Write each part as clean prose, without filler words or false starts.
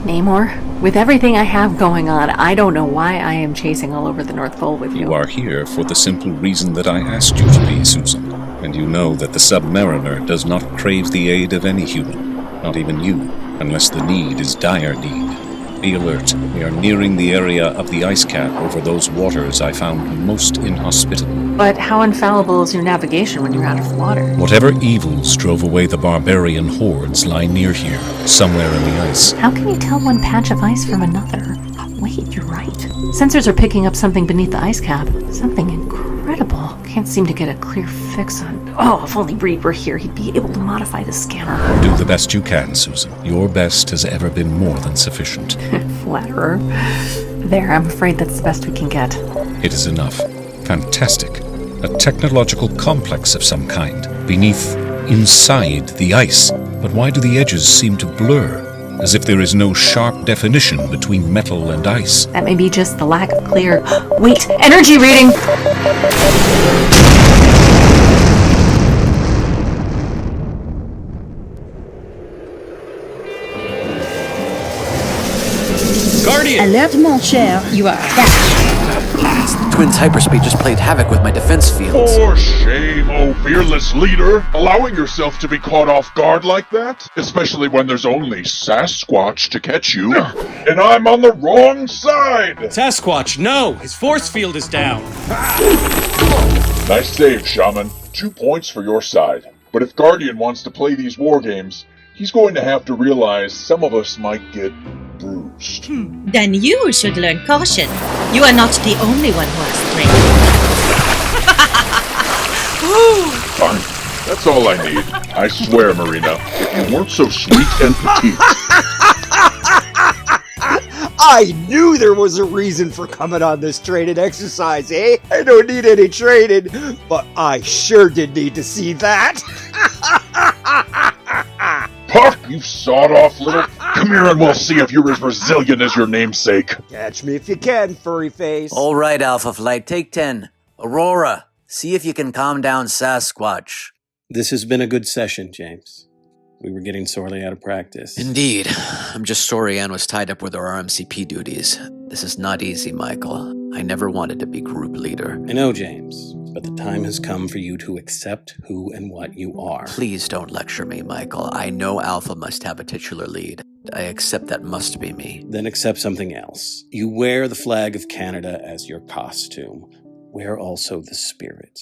Namor, with everything I have going on, I don't know why I am chasing all over the North Pole with you. You are here for the simple reason that I asked you to be, Susan. And you know that the Submariner does not crave the aid of any human, not even you, unless the need is dire need. Be alert. We are nearing the area of the ice cap over those waters I found most inhospitable. But how infallible is your navigation when you're out of water? Whatever evils drove away the barbarian hordes lie near here, somewhere in the ice. How can you tell one patch of ice from another? Wait, you're right. Sensors are picking up something beneath the ice cap. Something incredible. Can't seem to get a clear fix on... Oh, if only Reed were here, he'd be able to modify the scanner. Do the best you can, Susan. Your best has ever been more than sufficient. Flatterer. There, I'm afraid that's the best we can get. It is enough. Fantastic. A technological complex of some kind. Beneath, inside the ice. But why do the edges seem to blur? As if there is no sharp definition between metal and ice. That may be just the lack of clear... Wait! Energy reading! Guardian! Alert, mon cher, you are attacked. Twins hyperspeed just played havoc with my defense fields. For shame, oh fearless leader! Allowing yourself to be caught off guard like that? Especially when there's only Sasquatch to catch you. And I'm on the wrong side! Sasquatch, no! His force field is down! Nice save, Shaman. 2 points for your side. But if Guardian wants to play these war games, he's going to have to realize some of us might get bruised. Then you should learn caution. You are not the only one who has strength. Fine. That's all I need. I swear, Marina, if you weren't so sweet and petite. I knew there was a reason for coming on this training exercise, eh? I don't need any training, but I sure did need to see that. Puck, you sawed-off little... Come here and we'll see if you're as resilient as your namesake. Catch me if you can, furry face. All right, Alpha Flight, take 10. Aurora, see if you can calm down Sasquatch. This has been a good session, James. We were getting sorely out of practice. Indeed. I'm just sorry Anne was tied up with her RMCP duties. This is not easy, Michael. I never wanted to be group leader. I know, James, but the time has come for you to accept who and what you are. Please don't lecture me, Michael. I know Alpha must have a titular lead. I accept that must be me. Then accept something else. You wear the flag of Canada as your costume. Wear also the spirit.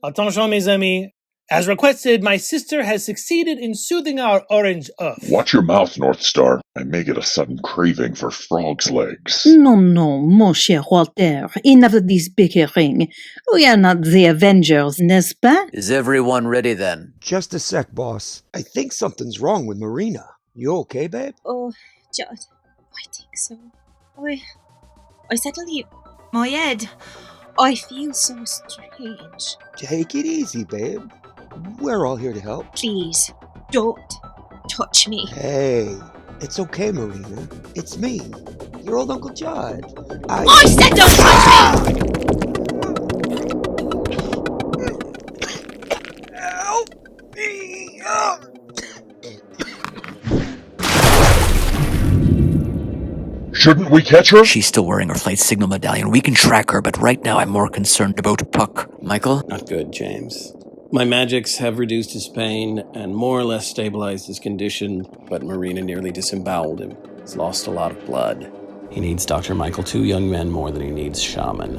Attention, mes amis. As requested, my sister has succeeded in soothing our orange earth. Watch your mouth, Northstar. I may get a sudden craving for frog's legs. Non, mon cher Walter. Enough of this bickering. We are not the Avengers, n'est-ce pas? Is everyone ready then? Just a sec, boss. I think something's wrong with Marina. You okay, babe? Oh, John, I think so. I suddenly... My head... I feel so strange. Take it easy, babe. We're all here to help. Please, don't touch me. Hey, it's okay, Marina. It's me, your old Uncle Judd. I said don't touch me! Help me! Shouldn't we catch her? She's still wearing her flight signal medallion. We can track her, but right now I'm more concerned about Puck. Michael? Not good, James. My magics have reduced his pain and more or less stabilized his condition, but Marina nearly disemboweled him. He's lost a lot of blood. He needs Dr. Michael 2 young men more than he needs Shaman.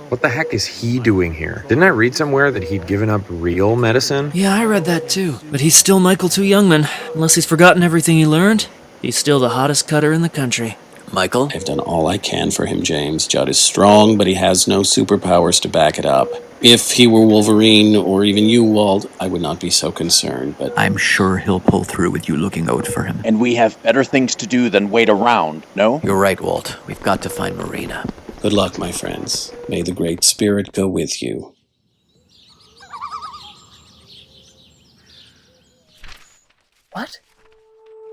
What the heck is he doing here? Didn't I read somewhere that he'd given up real medicine? Yeah, I read that too. But he's still Michael 2 Youngman. Unless he's forgotten everything he learned, he's still the hottest cutter in the country. Michael? I've done all I can for him, James. Judd is strong, but he has no superpowers to back it up. If he were Wolverine, or even you, Walt, I would not be so concerned, but... I'm sure he'll pull through with you looking out for him. And we have better things to do than wait around, no? You're right, Walt. We've got to find Marina. Good luck, my friends. May the Great Spirit go with you. What?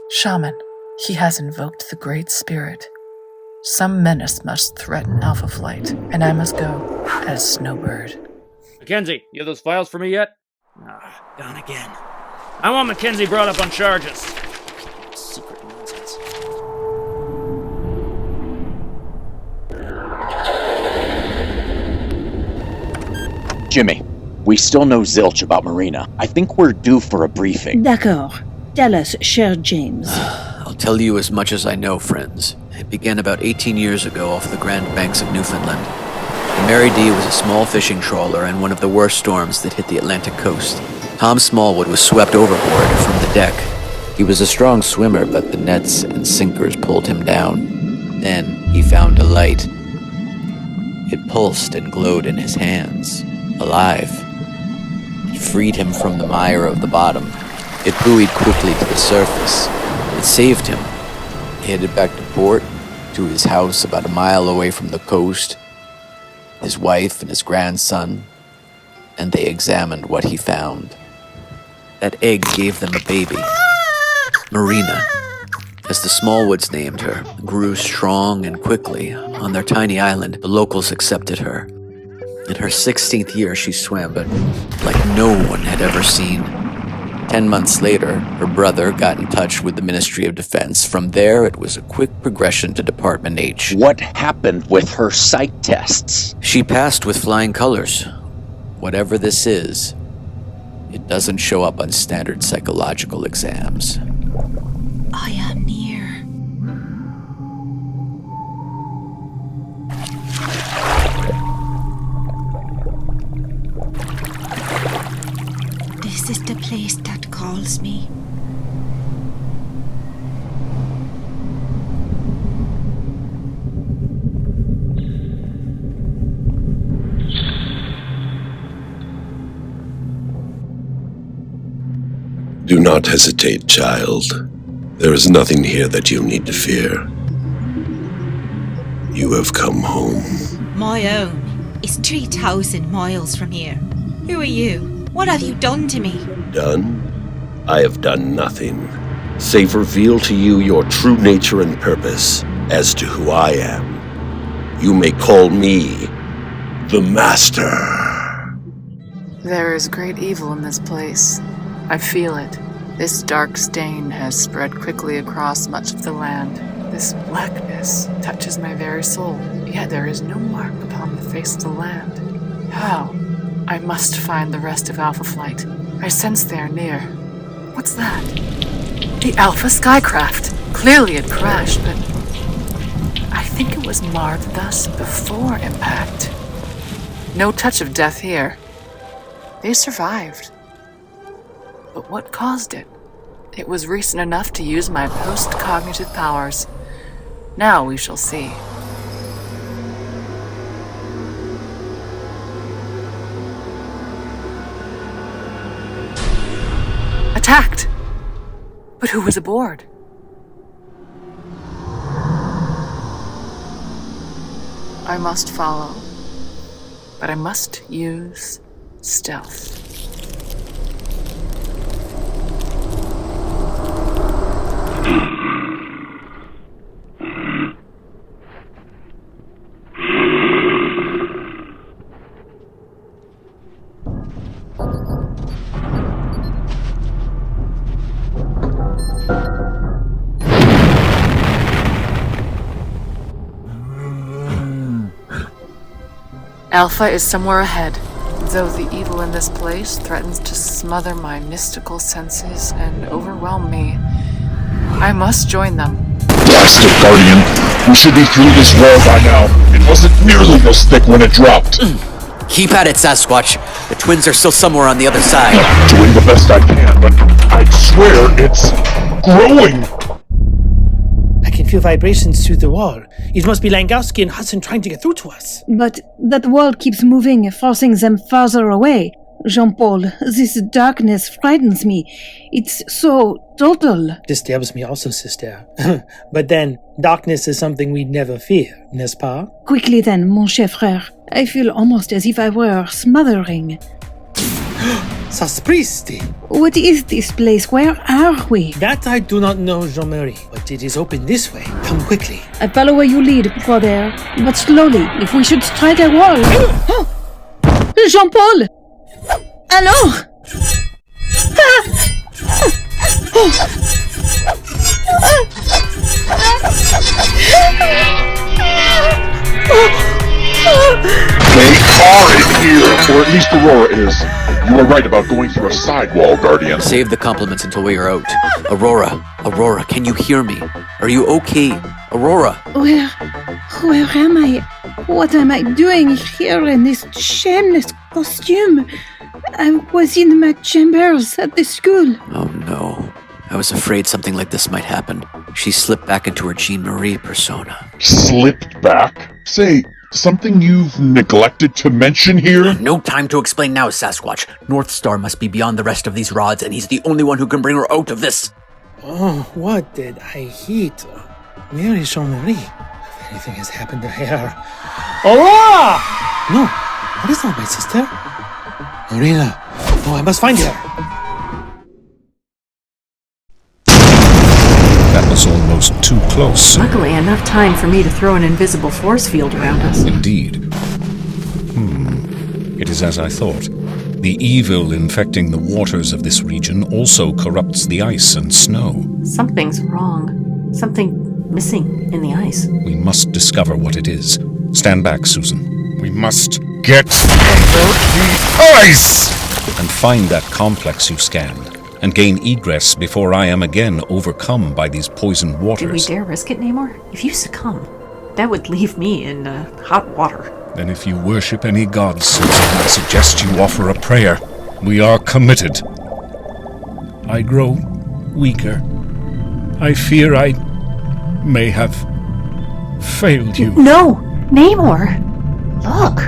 Shaman. He has invoked the Great Spirit. Some menace must threaten Alpha Flight, and I must go as Snowbird. Mackenzie, you have those files for me yet? Gone again. I want Mackenzie brought up on charges. Secret nonsense. Jimmy, we still know zilch about Marina. I think we're due for a briefing. D'accord. Tell us, cher James. I'll tell you as much as I know, friends. It began about 18 years ago off the Grand Banks of Newfoundland. The Mary D was a small fishing trawler in one of the worst storms that hit the Atlantic coast. Tom Smallwood was swept overboard from the deck. He was a strong swimmer, but the nets and sinkers pulled him down. Then he found a light. It pulsed and glowed in his hands, alive. It freed him from the mire of the bottom. It buoyed quickly to the surface. It saved him. He headed back to port, to his house about a mile away from the coast, his wife and his grandson, and they examined what he found. That egg gave them a baby. Marina, as the Smallwoods named her, grew strong and quickly. On their tiny island, the locals accepted her. In her 16th year, she swam, but like no one had ever seen. 10 months later, her brother got in touch with the Ministry of Defense. From there, it was a quick progression to Department H. What happened with her psych tests? She passed with flying colors. Whatever this is, it doesn't show up on standard psychological exams. I am near. This is the place that calls me. Do not hesitate, child. There is nothing here that you need to fear. You have come home. My own is 3,000 miles from here. Who are you? What have you done to me? Done? I have done nothing, save reveal to you your true nature and purpose as to who I am. You may call me the Master. There is great evil in this place. I feel it. This dark stain has spread quickly across much of the land. This blackness touches my very soul, yet there is no mark upon the face of the land. How? I must find the rest of Alpha Flight. I sense they are near. What's that? The Alpha Skycraft. Clearly it crashed, but I think it was marred thus before impact. No touch of death here. They survived. But what caused it? It was recent enough to use my post-cognitive powers. Now we shall see. Attacked! But who was aboard? I must follow, but I must use stealth. Alpha is somewhere ahead, though the evil in this place threatens to smother my mystical senses and overwhelm me. I must join them. Blast it, Guardian. We should be through this wall by now. It wasn't nearly this thick when it dropped. Keep at it, Sasquatch. The twins are still somewhere on the other side. Doing the best I can, but I swear it's growing. I can feel vibrations through the wall. It must be Langowski and Hudson trying to get through to us. But that wall keeps moving, forcing them farther away. Jean-Paul, this darkness frightens me. It's so total. Disturbs me also, sister. But then, darkness is something we never fear, n'est-ce pas? Quickly then, mon cher frère. I feel almost as if I were smothering. Sapristi! What is this place? Where are we? That I do not know, Jean-Marie, but it is open this way. Come quickly. I follow where you lead, brother. But slowly, if we should strike a wall. Jean-Paul! Alors? They are in here, or at least Aurora is. You were right about going through a sidewall, Guardian. Save the compliments until we are out. Aurora, can you hear me? Are you okay? Aurora! Where am I? What am I doing here in this shameless costume? I was in my chambers at the school. Oh no. I was afraid something like this might happen. She slipped back into her Jean Marie persona. Slipped back? Say, something you've neglected to mention here? No time to explain now, Sasquatch. Northstar must be beyond the rest of these rods, and he's the only one who can bring her out of this. Oh, what did I hit? Where is Jean-Marie? If anything has happened to her... Aurora! No, that is not my sister. Marina. Oh, I must find her. That was almost too close. Luckily, enough time for me to throw an invisible force field around us. Indeed. It is as I thought. The evil infecting the waters of this region also corrupts the ice and snow. Something's wrong. Something missing in the ice. We must discover what it is. Stand back, Susan. We must get under the ice! And find that complex you scanned, and gain egress before I am again overcome by these poisoned waters. Do we dare risk it, Namor? If you succumb, that would leave me in hot water. Then if you worship any gods, Susan, I suggest you offer a prayer. We are committed. I grow weaker. I fear I may have failed you. No! Namor! Look!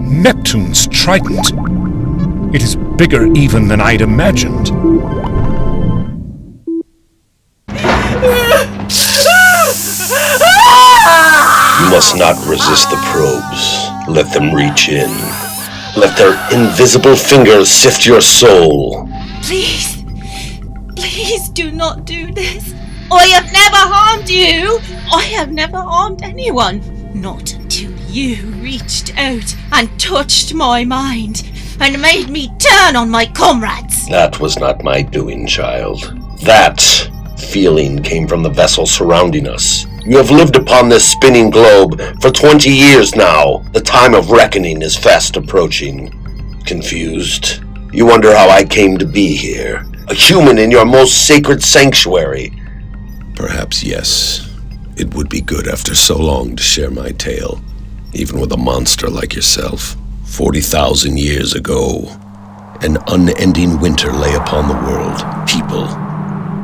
Neptune's trident. It is bigger even than I'd imagined. You must not resist the probes. Let them reach in. Let their invisible fingers sift your soul. Please, please do not do this. I have never harmed you. I have never harmed anyone. Not until you reached out and touched my mind and made me turn on my comrades. That was not my doing, child. That feeling came from the vessel surrounding us. You have lived upon this spinning globe for 20 years now. The time of reckoning is fast approaching. Confused? You wonder how I came to be here. A human in your most sacred sanctuary. Perhaps yes. It would be good after so long to share my tale, even with a monster like yourself. 40,000 years ago, an unending winter lay upon the world. People,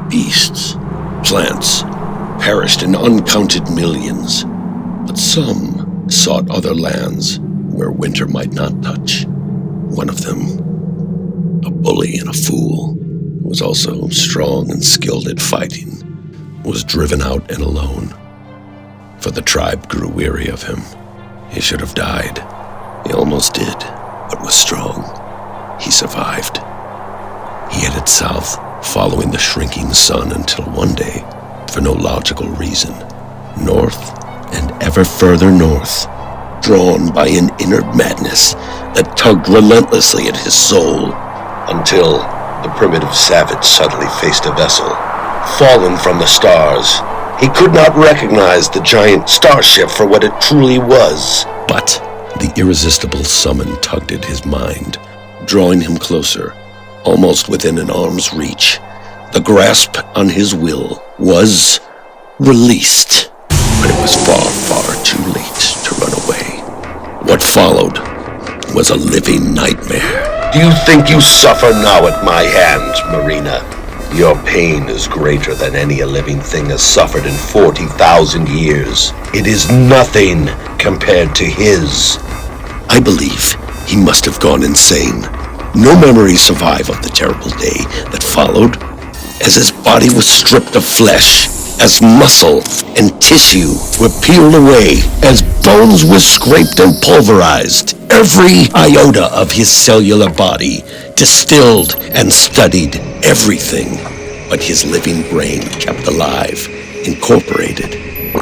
beasts, plants, perished in uncounted millions. But some sought other lands where winter might not touch. One of them, a bully and a fool, who was also strong and skilled at fighting, was driven out and alone. For the tribe grew weary of him. He should have died. He almost did, but was strong. He survived. He headed south, following the shrinking sun until one day, for no logical reason, north and ever further north, drawn by an inner madness that tugged relentlessly at his soul, until the primitive savage suddenly faced a vessel, fallen from the stars. He could not recognize the giant starship for what it truly was, but the irresistible summon tugged at his mind, drawing him closer, almost within an arm's reach. The grasp on his will was released. But it was far, far too late to run away. What followed was a living nightmare. Do you think you suffer now at my hand, Marina? Your pain is greater than any a living thing has suffered in 40,000 years. It is nothing compared to his. I believe he must have gone insane. No memories survive of the terrible day that followed, as his body was stripped of flesh, as muscle and tissue were peeled away, as bones were scraped and pulverized. Every iota of his cellular body distilled and studied everything, but his living brain kept alive, incorporated,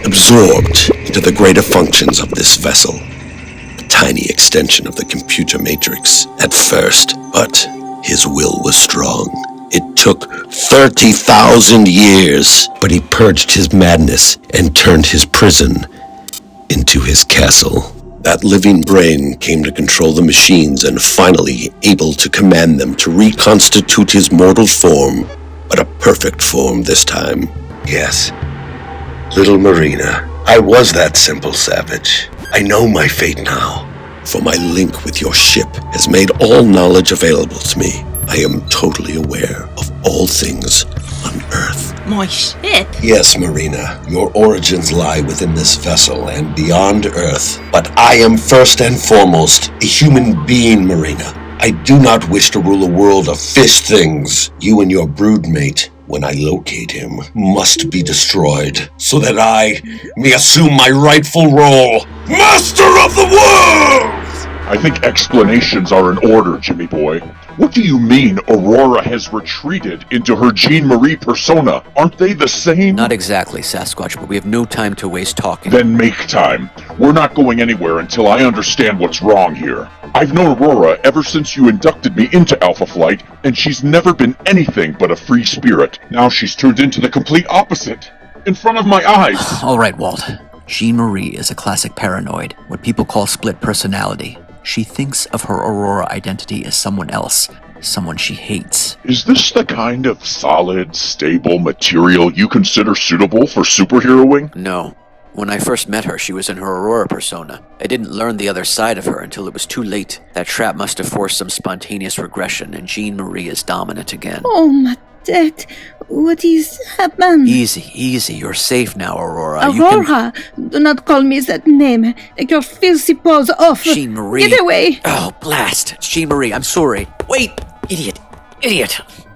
absorbed into the greater functions of this vessel. A tiny extension of the computer matrix at first, but his will was strong. It took 30,000 years, but he purged his madness and turned his prison into his castle. That living brain came to control the machines and finally able to command them to reconstitute his mortal form, but a perfect form this time. Yes, little Marina, I was that simple savage. I know my fate now, for my link with your ship has made all knowledge available to me. I am totally aware of all things on Earth. My ship? Yes, Marina, your origins lie within this vessel and beyond Earth. But I am first and foremost a human being, Marina. I do not wish to rule a world of fish things. You and your broodmate, when I locate him, must be destroyed so that I may assume my rightful role, Master of the World! I think explanations are in order, Jimmy boy. What do you mean Aurora has retreated into her Jean-Marie persona? Aren't they the same? Not exactly, Sasquatch, but we have no time to waste talking. Then make time. We're not going anywhere until I understand what's wrong here. I've known Aurora ever since you inducted me into Alpha Flight, and she's never been anything but a free spirit. Now she's turned into the complete opposite. In front of my eyes. All right, Walt. Jean-Marie is a classic paranoid, what people call split personality. She thinks of her Aurora identity as someone else, someone she hates. Is this the kind of solid, stable material you consider suitable for superheroing? No. When I first met her, she was in her Aurora persona. I didn't learn the other side of her until it was too late. That trap must have forced some spontaneous regression, and Jean-Marie is dominant again. Oh, my dad. What is happened? Easy. You're safe now, Aurora. Aurora? Do not call me that name. Take your filthy paws off. Jean-Marie. Get away. Oh, blast. Jean-Marie, I'm sorry. Wait! Idiot.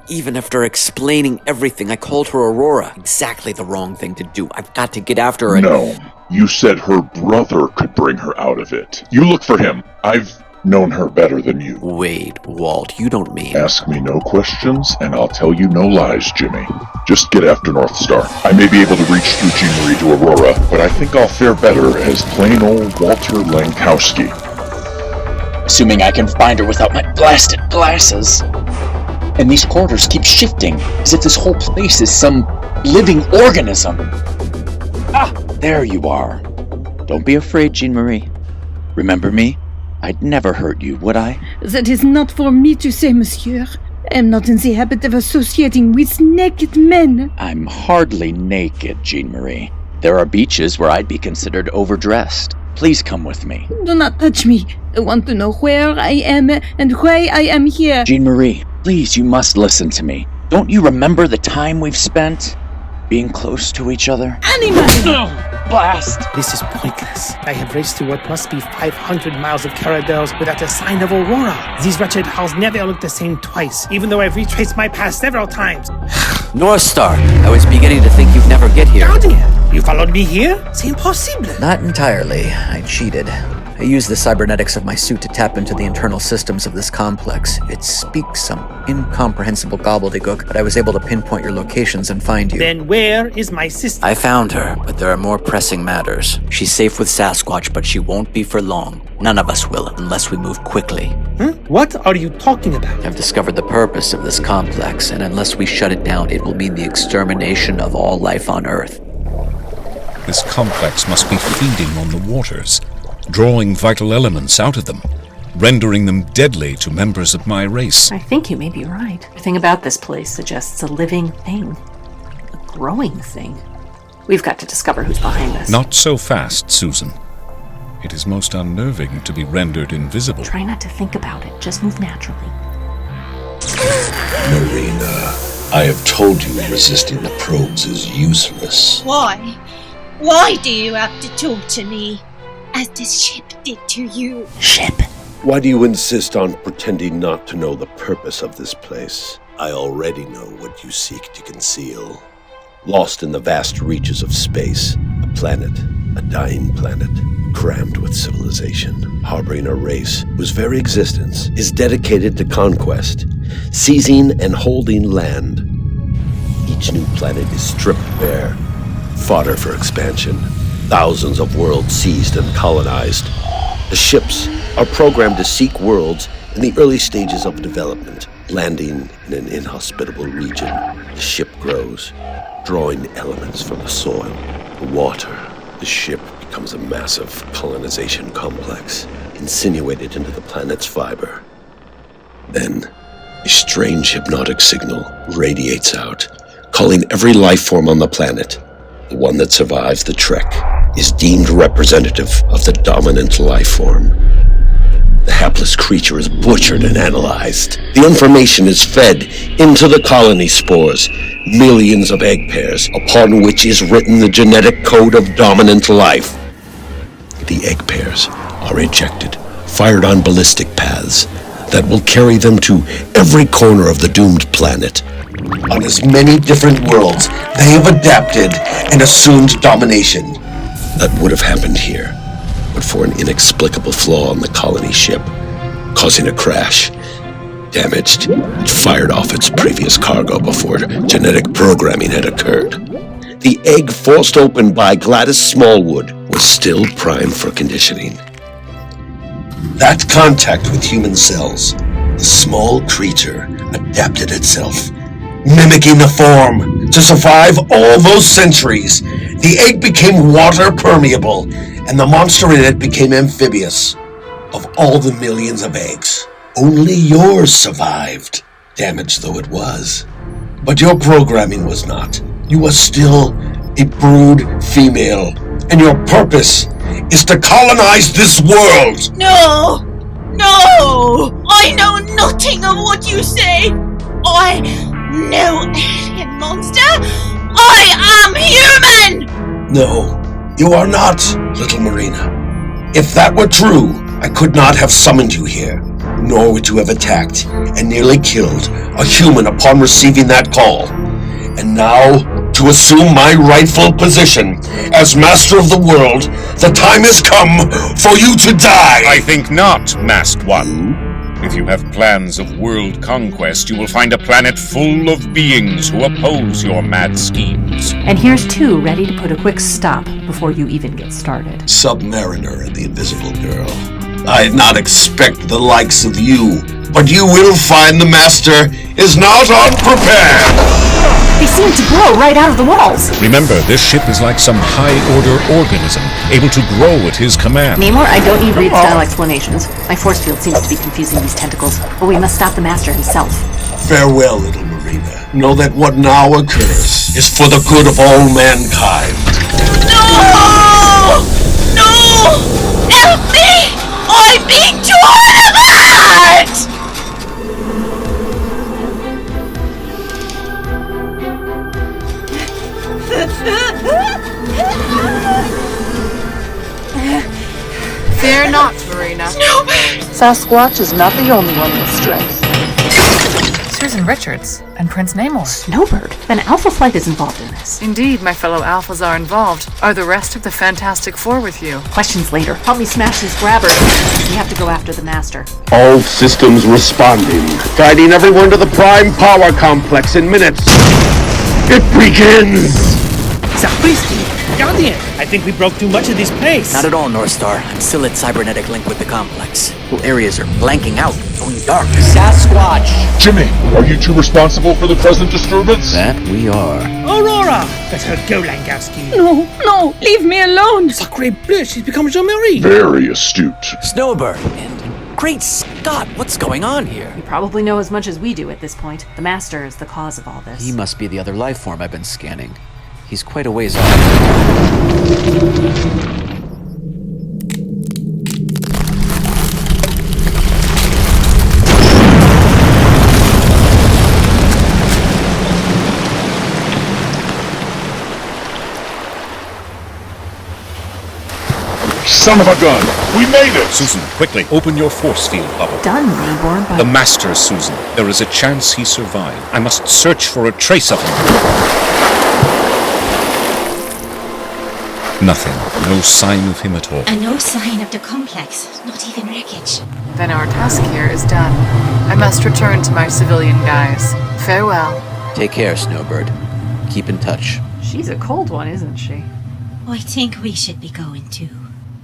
Even after explaining everything, I called her Aurora. Exactly the wrong thing to do. I've got to get after her. No. You said her brother could bring her out of it. You look for him. I've known her better than you. Wait, Walt, you don't mean... Ask me no questions, and I'll tell you no lies, Jimmy. Just get after Northstar. I may be able to reach through Jean-Marie to Aurora, but I think I'll fare better as plain old Walter Lankowski. Assuming I can find her without my blasted glasses. And these corridors keep shifting, as if this whole place is some living organism. Ah, there you are. Don't be afraid, Jean-Marie. Remember me? I'd never hurt you, would I? That is not for me to say, monsieur. I am not in the habit of associating with naked men. I'm hardly naked, Jean-Marie. There are beaches where I'd be considered overdressed. Please come with me. Do not touch me. I want to know where I am and why I am here. Jean-Marie, please, you must listen to me. Don't you remember the time we've spent being close to each other? Animal! Blast! This is pointless. I have raced to what must be 500 miles of corridors without a sign of Aurora. These wretched halls never look the same twice, even though I've retraced my past several times. Northstar, I was beginning to think you'd never get here. Gardian, you followed me here? C'est impossible. Not entirely. I cheated. I used the cybernetics of my suit to tap into the internal systems of this complex. It speaks some incomprehensible gobbledygook, but I was able to pinpoint your locations and find you. Then where is my sister? I found her, but there are more pressing matters. She's safe with Sasquatch, but she won't be for long. None of us will, unless we move quickly. What are you talking about? I've discovered the purpose of this complex, and unless we shut it down, it will mean the extermination of all life on Earth. This complex must be feeding on the waters, drawing vital elements out of them, rendering them deadly to members of my race. I think you may be right. Everything about this place suggests a living thing. A growing thing. We've got to discover who's behind this. Not so fast, Susan. It is most unnerving to be rendered invisible. Try not to think about it. Just move naturally. Marina, I have told you resisting the probes is useless. Why? Why do you have to talk to me? As the ship did to you. Ship? Why do you insist on pretending not to know the purpose of this place? I already know what you seek to conceal. Lost in the vast reaches of space, a planet, a dying planet, crammed with civilization, harboring a race whose very existence is dedicated to conquest, seizing and holding land. Each new planet is stripped bare, fodder for expansion, thousands of worlds seized and colonized. The ships are programmed to seek worlds in the early stages of development, landing in an inhospitable region. The ship grows, drawing elements from the soil, the water. The ship becomes a massive colonization complex, insinuated into the planet's fiber. Then, a strange hypnotic signal radiates out, calling every life form on the planet. The one that survives the trek is deemed representative of the dominant life form. The hapless creature is butchered and analyzed. The information is fed into the colony spores, millions of egg pairs, upon which is written the genetic code of dominant life. The egg pairs are ejected, fired on ballistic paths that will carry them to every corner of the doomed planet. On as many different worlds, they have adapted and assumed domination. That would have happened here, but for an inexplicable flaw on the colony ship, causing a crash. Damaged, it fired off its previous cargo before genetic programming had occurred. The egg forced open by Gladys Smallwood was still primed for conditioning. That contact with human cells, the small creature adapted itself, mimicking the form. To survive all those centuries, the egg became water permeable, and the monster in it became amphibious. Of all the millions of eggs, only yours survived, damaged though it was. But your programming was not. You were still a brood female, and your purpose is to colonize this world! No! No! I know nothing of what you say! I no alien monster! I am human! No, you are not, little Marina. If that were true, I could not have summoned you here, nor would you have attacked and nearly killed a human upon receiving that call. And now, to assume my rightful position as master of the world, the time has come for you to die! I think not, Masked One. If you have plans of world conquest, you will find a planet full of beings who oppose your mad schemes. And here's two ready to put a quick stop before you even get started. Submariner and the Invisible Girl. I did not expect the likes of you, but you will find the Master is not unprepared! They seem to grow right out of the walls. Remember, this ship is like some high-order organism, able to grow at his command. Namor, I don't need Reed-style explanations. My force field seems to be confusing these tentacles, but we must stop the Master himself. Farewell, little Marina. Know that what now occurs is for the good of all mankind. No! No! Help me! I'm being torn apart! Fear not, Marina. Snowbird! Sasquatch is not the only one with strength. Susan Richards and Prince Namor. Snowbird? Then Alpha Flight is involved in this. Indeed, my fellow Alphas are involved. Are the rest of the Fantastic Four with you? Questions later. Help me smash these grabbers. We have to go after the Master. All systems responding. Guiding everyone to the Prime Power Complex in minutes. It begins! Sapristi! Guardian! I think we broke too much of this place. Not at all, Northstar. I'm still at cybernetic link with the complex. Whole areas are blanking out, going dark. Sasquatch! Jimmy, are you two responsible for the present disturbance? That we are. Aurora! Let her go, Langowski. No, leave me alone. Sacre bleu, she's become Jean-Marie. Very astute. Snowbird. And Great Scott, what's going on here? You probably know as much as we do at this point. The Master is the cause of all this. He must be the other life form I've been scanning. He's quite a ways off. Son of a gun! We made it! Susan, quickly, open your force field bubble. Done, Neighbor, but... The Master, Susan. There is a chance he survived. I must search for a trace of him. Nothing. No sign of him at all. And no sign of the complex, not even wreckage. Then our task here is done. I must return to my civilian guise. Farewell. Take care, Snowbird. Keep in touch. She's a cold one, isn't she? I think we should be going too.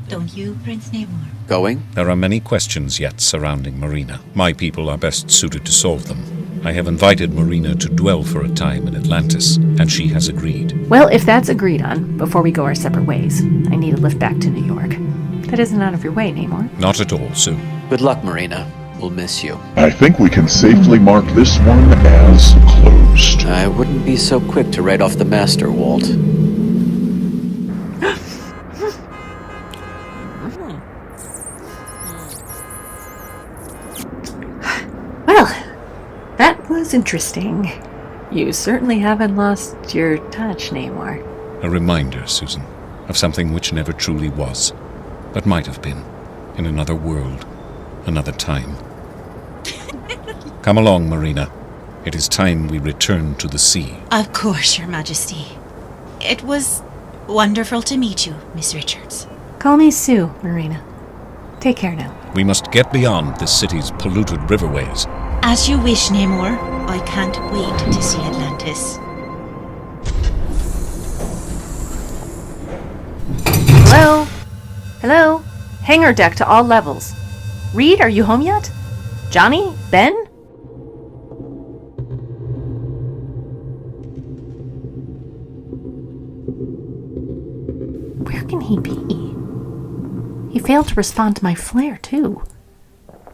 Don't you, Prince Namor? Going? There are many questions yet surrounding Marina. My people are best suited to solve them. I have invited Marina to dwell for a time in Atlantis, and she has agreed. Well, if that's agreed on, before we go our separate ways, I need a lift back to New York. That isn't out of your way, Namor. Not at all, Sue. Good luck, Marina. We'll miss you. I think we can safely mark this one as closed. I wouldn't be so quick to write off the Master, Walt. That was interesting. You certainly haven't lost your touch, Namor. A reminder, Susan, of something which never truly was, but might have been, in another world, another time. Come along, Marina. It is time we return to the sea. Of course, Your Majesty. It was wonderful to meet you, Miss Richards. Call me Sue, Marina. Take care now. We must get beyond this city's polluted riverways. As you wish, Namor. I can't wait to see Atlantis. Hello? Hello? Hangar deck to all levels. Reed, are you home yet? Johnny? Ben? Where can he be? He failed to respond to my flare, too.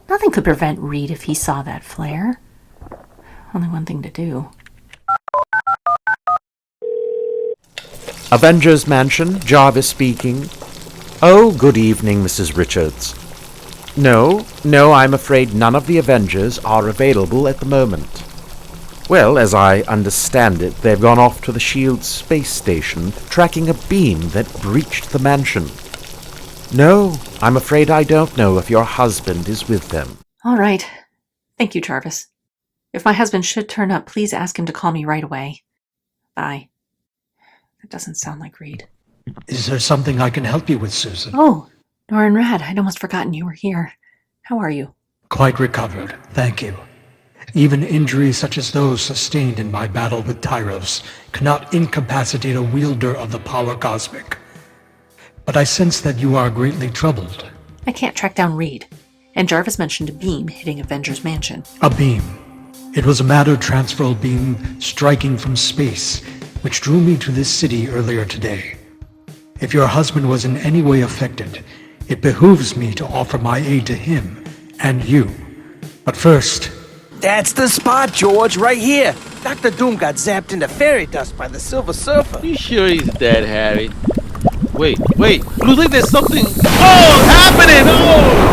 Nothing could prevent Reed if he saw that flare. Only one thing to do. Avengers Mansion, Jarvis speaking. Oh, good evening, Mrs. Richards. No, I'm afraid none of the Avengers are available at the moment. Well, as I understand it, they've gone off to the S.H.I.E.L.D. space station, tracking a beam that breached the mansion. No, I'm afraid I don't know if your husband is with them. All right. Thank you, Jarvis. If my husband should turn up, please ask him to call me right away. Bye. That doesn't sound like Reed. Is there something I can help you with, Susan? Oh, Nora and Rad, I'd almost forgotten you were here. How are you? Quite recovered, thank you. Even injuries such as those sustained in my battle with Tyros cannot incapacitate a wielder of the power cosmic. But I sense that you are greatly troubled. I can't track down Reed. And Jarvis mentioned a beam hitting Avengers Mansion. A beam. It was a matter-transferal beam striking from space, which drew me to this city earlier today. If your husband was in any way affected, it behooves me to offer my aid to him and you. But first... That's the spot, George, right here. Dr. Doom got zapped into fairy dust by the Silver Surfer. You sure he's dead, Harry? Wait, looks like there's something... Oh, happening! Oh!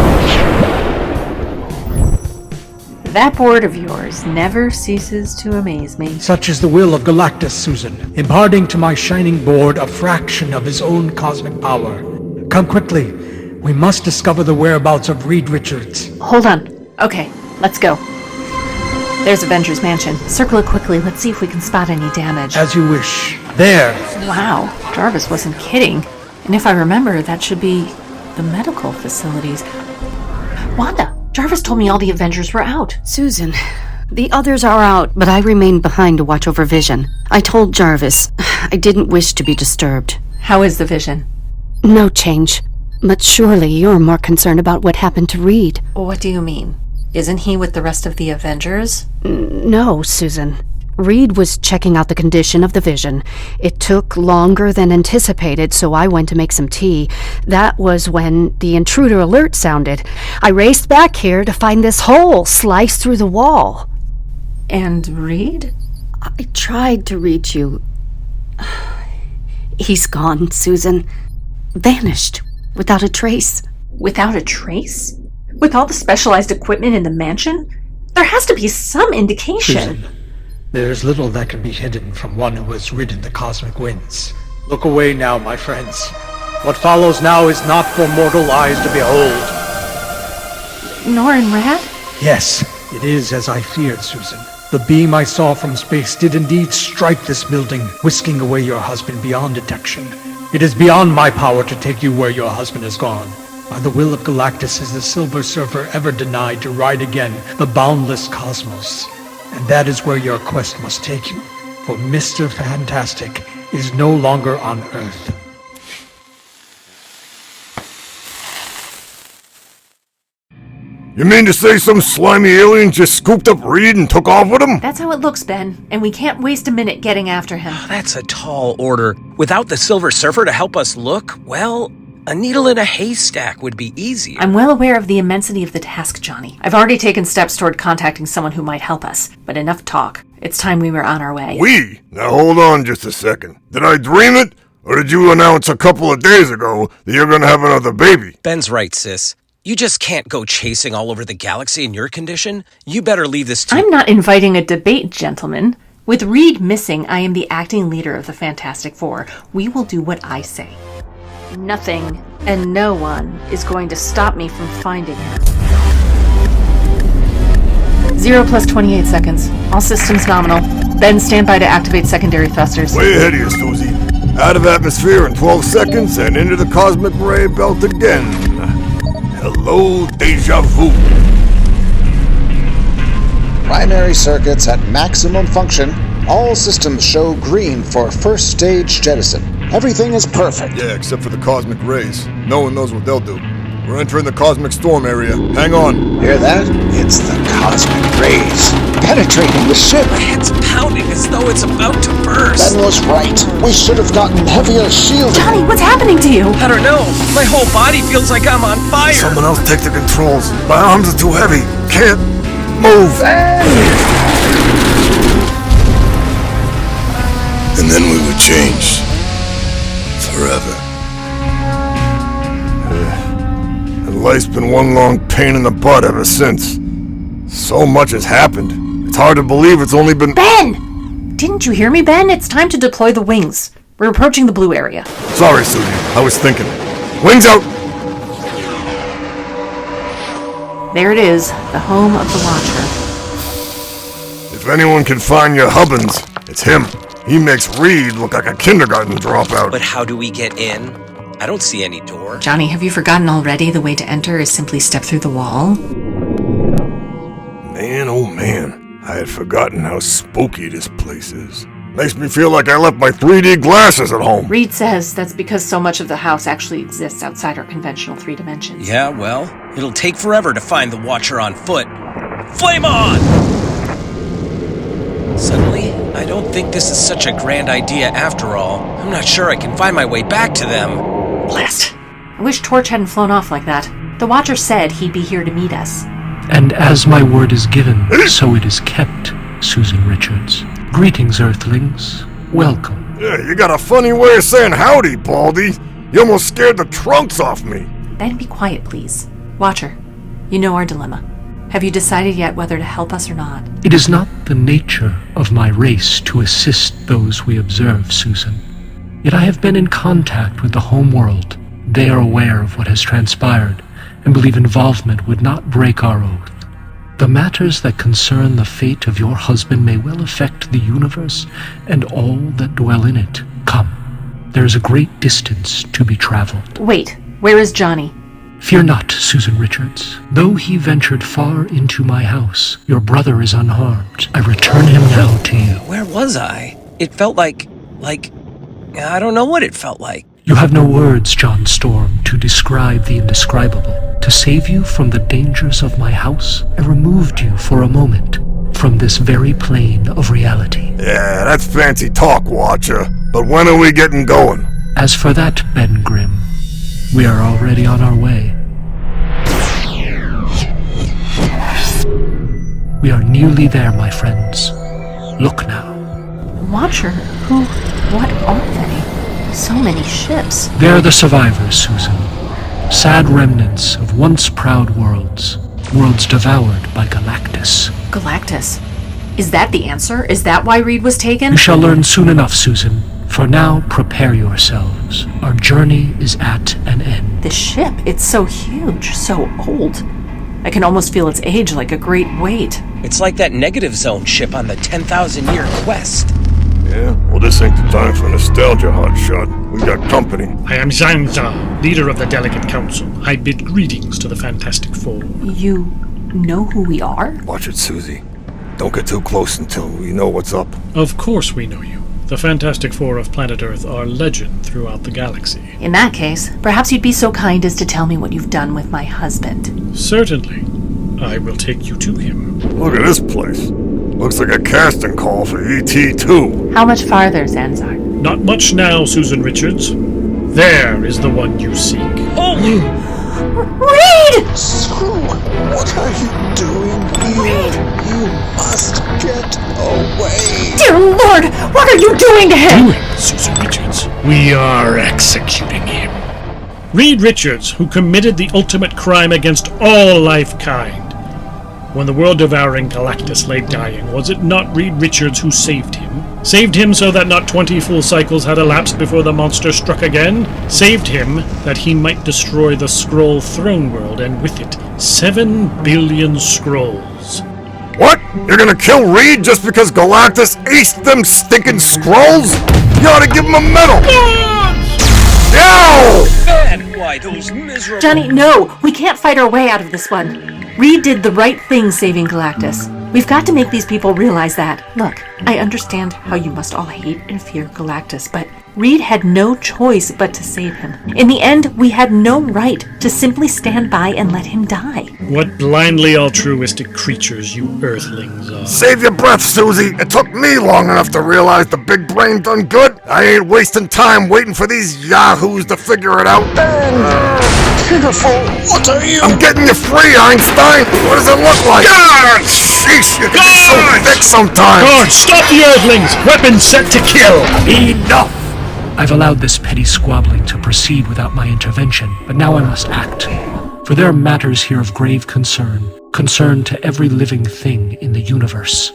That board of yours never ceases to amaze me. Such is the will of Galactus, Susan, imparting to my shining board a fraction of his own cosmic power. Come quickly. We must discover the whereabouts of Reed Richards. Hold on. Okay, let's go. There's Avengers Mansion. Circle it quickly. Let's see if we can spot any damage. As you wish. There! Wow, Jarvis wasn't kidding. And if I remember, that should be the medical facilities. Wanda, Jarvis told me all the Avengers were out. Susan, the others are out, but I remained behind to watch over Vision. I told Jarvis I didn't wish to be disturbed. How is the Vision? No change. But surely you're more concerned about what happened to Reed. What do you mean? Isn't he with the rest of the Avengers? No, Susan. Reed was checking out the condition of the vision. It took longer than anticipated, so I went to make some tea. That was when the intruder alert sounded. I raced back here to find this hole sliced through the wall. And Reed? I tried to reach you. He's gone, Susan. Vanished, without a trace. Without a trace? With all the specialized equipment in the mansion? There has to be some indication. Susan, there's little that can be hidden from one who has ridden the cosmic winds. Look away now, my friends. What follows now is not for mortal eyes to behold. Norrin Rad? Yes, it is as I feared, Susan. The beam I saw from space did indeed strike this building, whisking away your husband beyond detection. It is beyond my power to take you where your husband has gone. By the will of Galactus is the Silver Surfer ever denied to ride again the boundless cosmos. And that is where your quest must take you, for Mr. Fantastic is no longer on Earth. You mean to say some slimy alien just scooped up Reed and took off with him? That's how it looks, Ben, and we can't waste a minute getting after him. That's a tall order. Without the Silver Surfer to help us look, well, a needle in a haystack would be easier. I'm well aware of the immensity of the task, Johnny. I've already taken steps toward contacting someone who might help us, but enough talk. It's time we were on our way. We? Now hold on just a second. Did I dream it? Or did you announce a couple of days ago that you're gonna have another baby? Ben's right, sis. You just can't go chasing all over the galaxy in your condition. You better leave this to... I'm not inviting a debate, gentlemen. With Reed missing, I am the acting leader of the Fantastic Four. We will do what I say. Nothing and no one is going to stop me from finding him. 0 + 28 seconds. All systems nominal. Ben, stand by to activate secondary thrusters. Way ahead of you, Susie. Out of atmosphere in 12 seconds and into the cosmic ray belt again. Hello, deja vu. Primary circuits at maximum function. All systems show green for first stage jettison. Everything is perfect. Yeah, except for the cosmic rays. No one knows what they'll do. We're entering the cosmic storm area. Hang on. Hear that? It's the cosmic rays. Penetrating the ship. My head's pounding as though it's about to burst. Ben was right. We should have gotten heavier shielding. Johnny, what's happening to you? I don't know. My whole body feels like I'm on fire. Someone else take the controls. My arms are too heavy. Can't move. And then we would change. Forever. And life's been one long pain in the butt ever since. So much has happened. It's hard to believe it's only been... Ben! Didn't you hear me, Ben? It's time to deploy the wings. We're approaching the blue area. Sorry, Susie. I was thinking. Wings out! There it is, the home of the Watcher. If anyone can find your Hubbins, it's him. He makes Reed look like a kindergarten dropout. But how do we get in? I don't see any door. Johnny, have you forgotten already the way to enter is simply step through the wall? Man, oh man, I had forgotten how spooky this place is. Makes me feel like I left my 3D glasses at home. Reed says that's because so much of the house actually exists outside our conventional 3 dimensions. Yeah, well, it'll take forever to find the Watcher on foot. Flame on! Suddenly, I don't think this is such a grand idea after all. I'm not sure I can find my way back to them. Blast! I wish Torch hadn't flown off like that. The Watcher said he'd be here to meet us. And as my word is given, so it is kept, Susan Richards. Greetings, Earthlings. Welcome. Yeah, you got a funny way of saying howdy, Baldy. You almost scared the trunks off me. Ben, be quiet, please. Watcher, you know our dilemma. Have you decided yet whether to help us or not? It is not the nature of my race to assist those we observe, Susan. Yet I have been in contact with the home world. They are aware of what has transpired and believe involvement would not break our oath. The matters that concern the fate of your husband may well affect the universe and all that dwell in it. Come, there is a great distance to be traveled. Wait, where is Johnny? Fear not, Susan Richards. Though he ventured far into my house, your brother is unharmed. I return him now to you. Where was I? It felt like, I don't know what it felt like. You have no words, John Storm, to describe the indescribable. To save you from the dangers of my house, I removed you for a moment. from this very plane of reality. Yeah, that's fancy talk, Watcher. But when are we getting going? As for that, Ben Grimm, we are already on our way. We are nearly there, my friends. Look now. Watcher? Who? What are they? So many ships. They're the survivors, Susan. Sad remnants of once proud worlds. Worlds devoured by Galactus. Galactus? Is that the answer? Is that why Reed was taken? You shall learn soon enough, Susan. For now, prepare yourselves. Our journey is at an end. This ship, it's so huge, so old. I can almost feel its age like a great weight. It's like that negative zone ship on the 10,000-year quest. Yeah? Well, this ain't the time for nostalgia, hotshot. We got company. I am Zanza, leader of the Delegate Council. I bid greetings to the Fantastic Four. You know who we are? Watch it, Susie. Don't get too close until we know what's up. Of course we know you. The Fantastic Four of planet Earth are legend throughout the galaxy. In that case, perhaps you'd be so kind as to tell me what you've done with my husband. Certainly. I will take you to him. Look at this place. Looks like a casting call for ET2. How much farther, Zanzar? Not much now, Susan Richards. There is the one you seek. Oh! Reed! What are you doing here? Reed! You must get away. Dear Lord, what are you doing to him? Susan Richards. We are executing him. Reed Richards, who committed the ultimate crime against all life kind. When the world-devouring Galactus lay dying, was it not Reed Richards who saved him? Saved him so that not 20 full cycles had elapsed before the monster struck again? Saved him that he might destroy the Skrull throne world, and with it, 7 billion Skrulls. What? You're gonna kill Reed just because Galactus aced them stinking Skrulls? You ought to give him a medal! No! Man, why those miserable... Johnny, no! We can't fight our way out of this one. Reed did the right thing saving Galactus. We've got to make these people realize that. Look, I understand how you must all hate and fear Galactus, but Reed had no choice but to save him. In the end, we had no right to simply stand by and let him die. What blindly altruistic creatures you Earthlings are. Save your breath, Susie. It took me long enough to realize the big brain done good. I ain't wasting time waiting for these yahoos to figure it out. Pitiful, what are you? I'm getting you free, Einstein. What does it look like? God! Sheesh, you can be so thick sometimes. Guard, stop the Earthlings! Weapons set to kill! Enough! I've allowed this petty squabbling to proceed without my intervention, but now I must act. For there are matters here of grave concern to every living thing in the universe.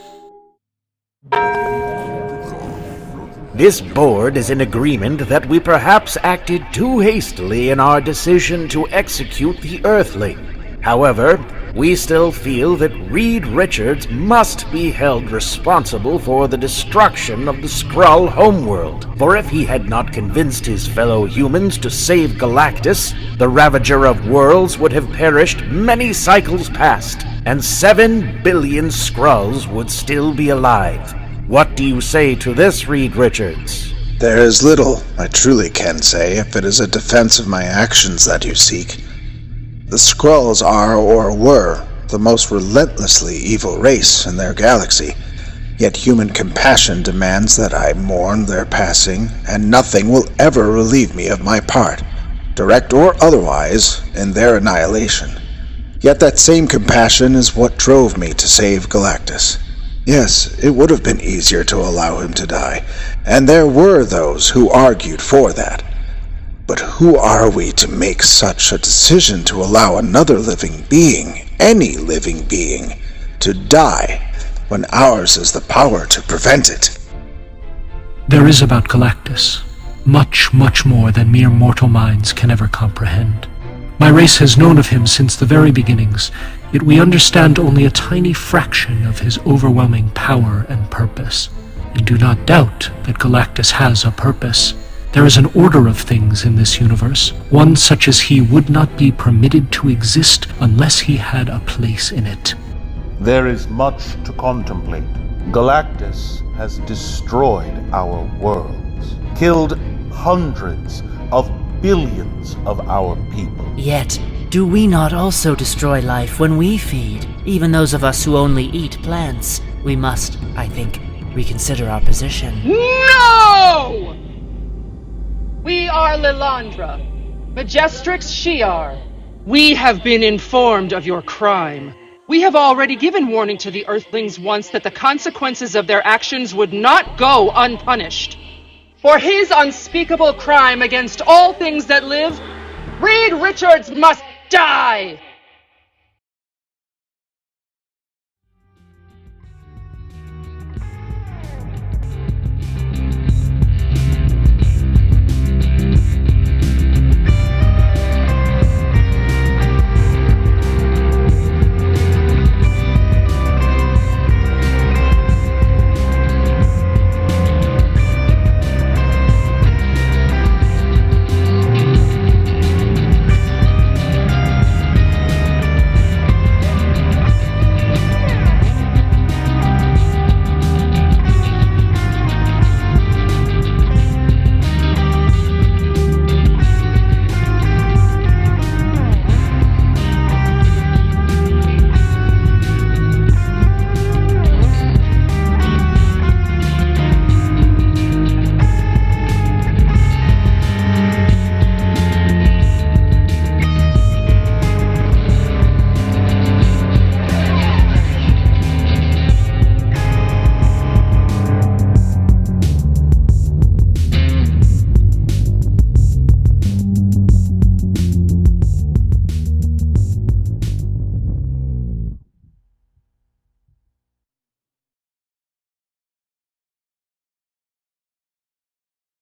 This board is in agreement that we perhaps acted too hastily in our decision to execute the Earthling. However, we still feel that Reed Richards must be held responsible for the destruction of the Skrull homeworld. For if he had not convinced his fellow humans to save Galactus, the Ravager of Worlds would have perished many cycles past, and 7 billion Skrulls would still be alive. What do you say to this, Reed Richards? There is little I truly can say if it is a defense of my actions that you seek. The Skrulls are, or were, the most relentlessly evil race in their galaxy, yet human compassion demands that I mourn their passing, and nothing will ever relieve me of my part, direct or otherwise, in their annihilation. Yet that same compassion is what drove me to save Galactus. Yes, it would have been easier to allow him to die, and there were those who argued for that. But who are we to make such a decision to allow another living being, any living being, to die, when ours is the power to prevent it? There is about Galactus much, much more than mere mortal minds can ever comprehend. My race has known of him since the very beginnings, yet we understand only a tiny fraction of his overwhelming power and purpose. And do not doubt that Galactus has a purpose. There is an order of things in this universe, one such as he would not be permitted to exist unless he had a place in it. There is much to contemplate. Galactus has destroyed our worlds, killed hundreds of billions of our people. Yet, do we not also destroy life when we feed, even those of us who only eat plants? We must, I think, reconsider our position. No! We are Lilandra, Majestrix Shiar. We have been informed of your crime. We have already given warning to the Earthlings once that the consequences of their actions would not go unpunished. For his unspeakable crime against all things that live, Reed Richards must die!